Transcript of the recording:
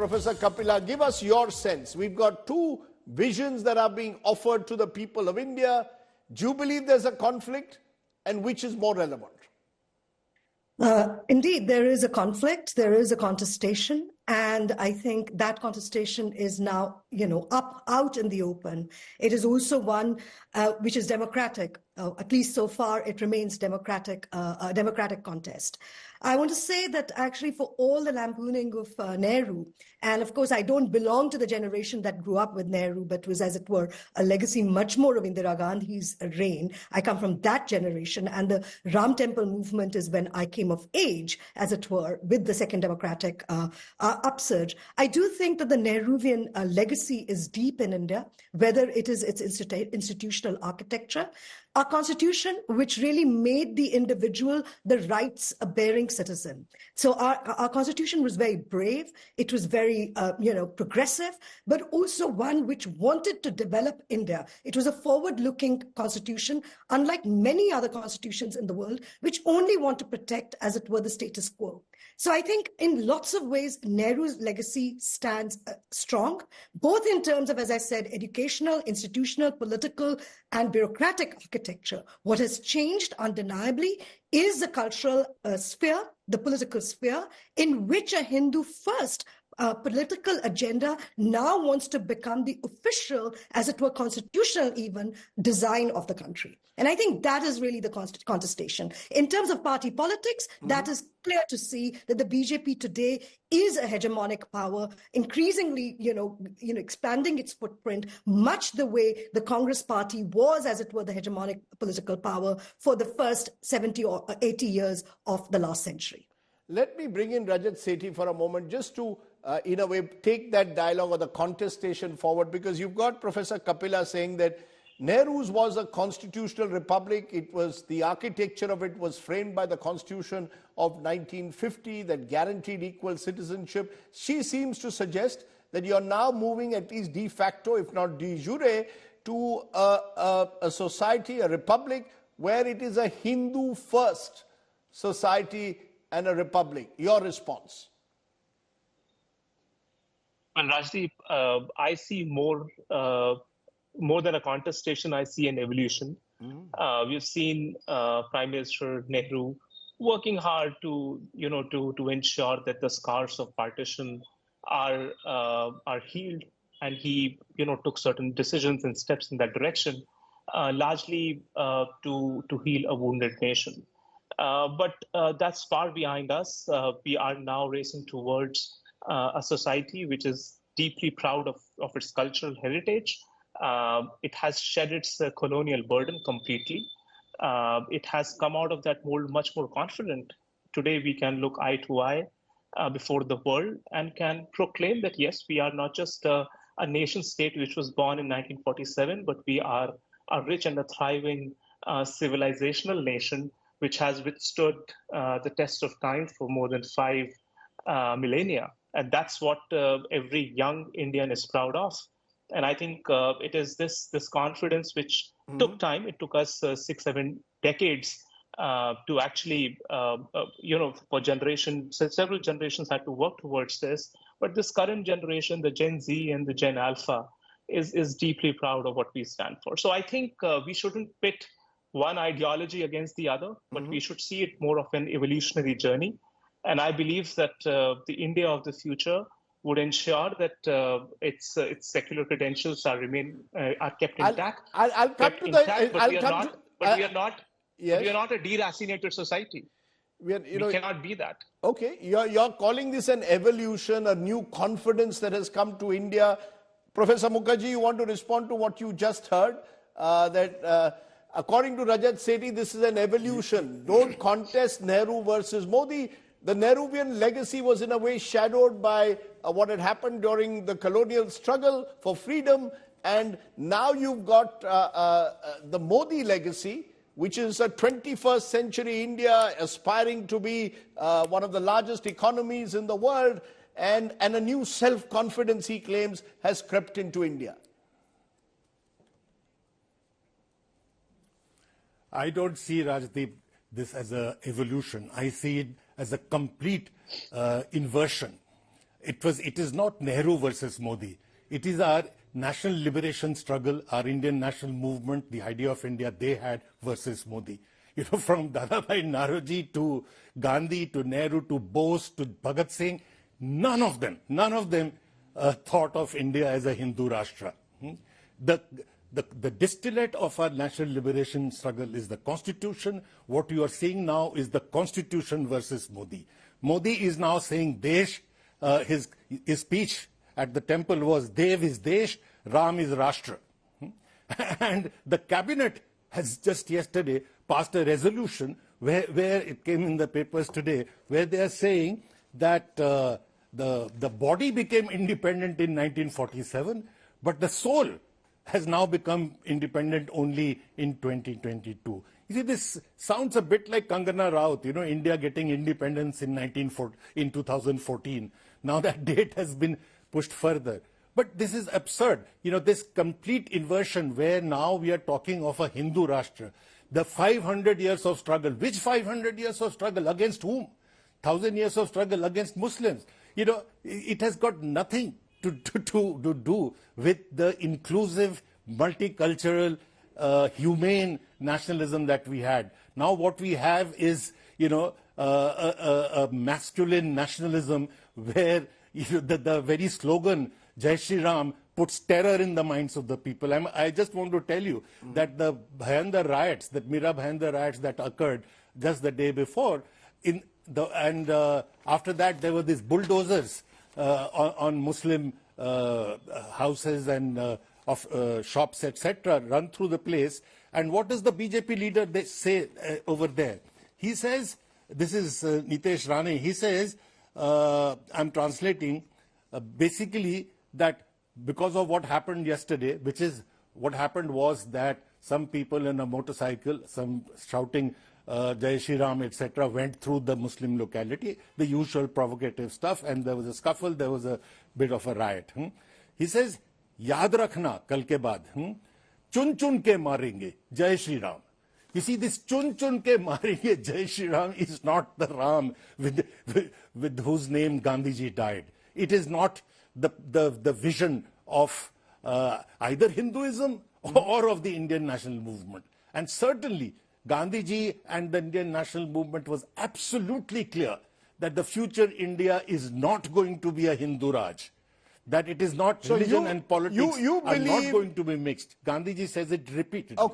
Professor Kapila, give us your sense. We've got two visions that are being offered to the people of India. Do you believe there's a conflict, and which is more relevant? Indeed, there is a conflict, there is a contestation, and I think that contestation is now, out in the open. It is also one which is democratic. At least so far, it remains democratic, a democratic contest. I want to say that actually for all the lampooning of Nehru, and of course I don't belong to the generation that grew up with Nehru, but was, as it were, a legacy much more of Indira Gandhi's reign. I come from that generation, and the Ram Temple movement is when I came of age, as it were, with the second democratic upsurge. I do think that the Nehruvian legacy is deep in India, whether it is its institutional architecture, our constitution, which really made the individual the rights-bearing citizen. So our constitution was very brave. It was very, progressive, but also one which wanted to develop India. It was a forward-looking constitution, unlike many other constitutions in the world, which only want to protect, as it were, the status quo. So I think in lots of ways, Nehru's legacy stands strong, both in terms of, as I said, educational, institutional, political, and bureaucratic architecture. What has changed undeniably is the cultural sphere, the political sphere, in which a Hindu first political agenda now wants to become the official, as it were, constitutional even, design of the country. And I think that is really the contestation. In terms of party politics, that is clear to see that the BJP today is a hegemonic power, increasingly, expanding its footprint, much the way the Congress party was, as it were, the hegemonic political power for the first 70 or 80 years of the last century. Let me bring in Rajat Sethi for a moment, just to, in a way, take that dialogue or the contestation forward, because you've got Professor Kapila saying that Nehru's was a constitutional republic. It was, the architecture of it was framed by the Constitution of 1950 that guaranteed equal citizenship. She seems to suggest that you're now moving, at least de facto, if not de jure, to a society, a republic, where it is a Hindu-first society and a republic. Your response? Well, Rajdeep, I see more than a contestation. I see an evolution. We've seen Prime Minister Nehru working hard to ensure that the scars of partition are healed, and he took certain decisions and steps in that direction, largely to heal a wounded nation. But that's far behind us. We are now racing towards a society which is deeply proud of its cultural heritage. It has shed its colonial burden completely. It has come out of that mold much more confident. Today, we can look eye to eye before the world and can proclaim that, yes, we are not just a nation state which was born in 1947, but we are a rich and a thriving civilizational nation which has withstood the test of time for more than 5 millennia. And that's what every young Indian is proud of. And I think it is this confidence which took time. It took us 6-7 decades to actually, for generations, several generations had to work towards this. But this current generation, the Gen Z and the Gen Alpha, is deeply proud of what we stand for. So I think we shouldn't pit one ideology against the other, but we should see it more of an evolutionary journey. And I believe that the India of the future would ensure that its secular credentials are kept intact. I'll come to the. We are not a deracinated society. We cannot be that. Okay, you're calling this an evolution, a new confidence that has come to India. Professor Mukherjee, you want to respond to what you just heard? That according to Rajat Sethi, this is an evolution. Don't contest Nehru versus Modi. The Nehruvian legacy was in a way shadowed by what had happened during the colonial struggle for freedom. And now you've got the Modi legacy, which is a 21st century India aspiring to be one of the largest economies in the world. And a new self-confidence, he claims, has crept into India. I don't see, Rajdeep, this as an evolution. I see it as a complete inversion. it is not Nehru versus Modi. It is our national liberation struggle, our Indian national movement, the idea of India they had versus Modi. You know, from Dadabhai Naroji to Gandhi to Nehru to Bose to Bhagat Singh, none of them thought of India as a Hindu Rashtra. The distillate of our national liberation struggle is the Constitution. What you are seeing now is the Constitution versus Modi. Modi is now saying Desh. His speech at the temple was Dev is Desh, Ram is Rashtra. And the cabinet has just yesterday passed a resolution where it came in the papers today, where they are saying that the body became independent in 1947, but the soul has now become independent only in 2022. You see, this sounds a bit like Kangana Rao, you know, India getting independence in 2014. Now that date has been pushed further. But this is absurd. You know, this complete inversion where now we are talking of a Hindu Rashtra. The 500 years of struggle. Which 500 years of struggle? Against whom? 1,000 years of struggle against Muslims. You know, it has got nothing to do with the inclusive, multicultural, humane nationalism that we had. Now what we have is, you know, a masculine nationalism where the very slogan, Jai Shri Ram, puts terror in the minds of the people. I just want to tell you that the Bhayandar riots, the Mira Bhayandar riots that occurred just the day before, after that there were these bulldozers on Muslim houses and shops, etc., run through the place. And what does the BJP leader say over there? He says, this is Nitesh Rane, he says, I'm translating, basically that because of what happened yesterday, which is what happened was that some people in a motorcycle, some shouting Jai Shri Ram, etc., went through the Muslim locality, the usual provocative stuff, and there was a scuffle, there was a bit of a riot. He says, Yaad rakhna kal ke baad, chun chun ke marenge, Jai Shri Ram. You see, this chun chun ke marenge Jai Shri Ram is not the Ram with whose name Gandhiji died. It is not the vision of either Hinduism or of the Indian national movement. And certainly, Gandhiji and the Indian national movement was absolutely clear that the future India is not going to be a Hindu Raj. That it is not, religion and politics are not going to be mixed. Gandhiji says it repeatedly. Okay.